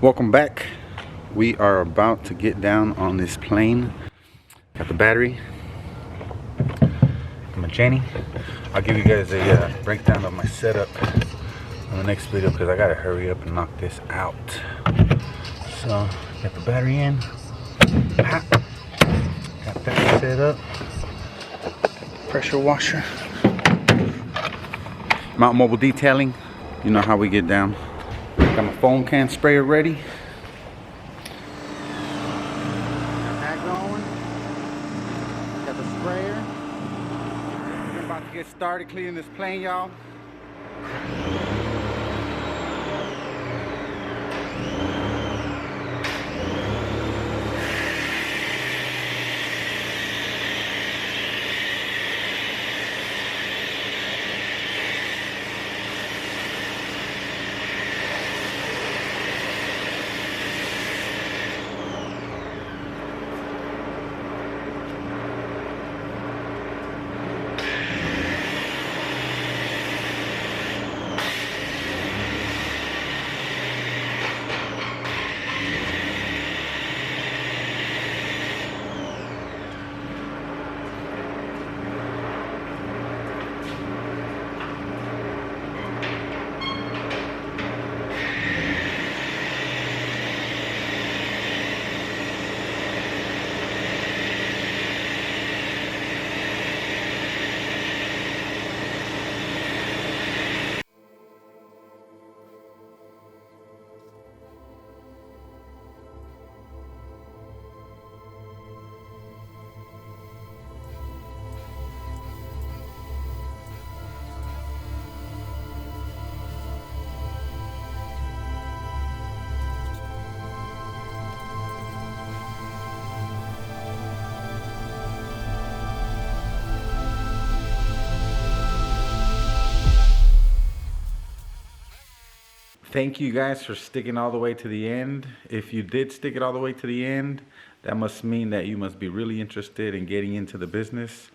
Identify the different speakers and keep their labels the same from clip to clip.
Speaker 1: Welcome back. We are about to get down on this plane. Got the battery. I'm a Jenny. I'll give you guys a breakdown of my setup in the next video because I gotta hurry up and knock this out. So, got the battery in. Got that set up. Pressure washer. Mount Mobile Detailing. You know how we get down. Got my foam can sprayer ready. Got that going. Got the sprayer. We're about to get started cleaning this plane, y'all. Thank you guys for sticking all the way to the end. If you did stick it all the way to the end, that must mean that you must be really interested in getting into the business.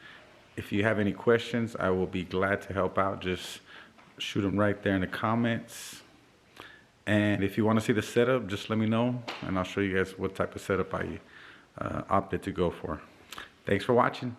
Speaker 1: If you have any questions, I will be glad to help out. Just shoot them right there in the comments. And if you want to see the setup, just let me know and I'll show you guys what type of setup I opted to go for. Thanks for watching.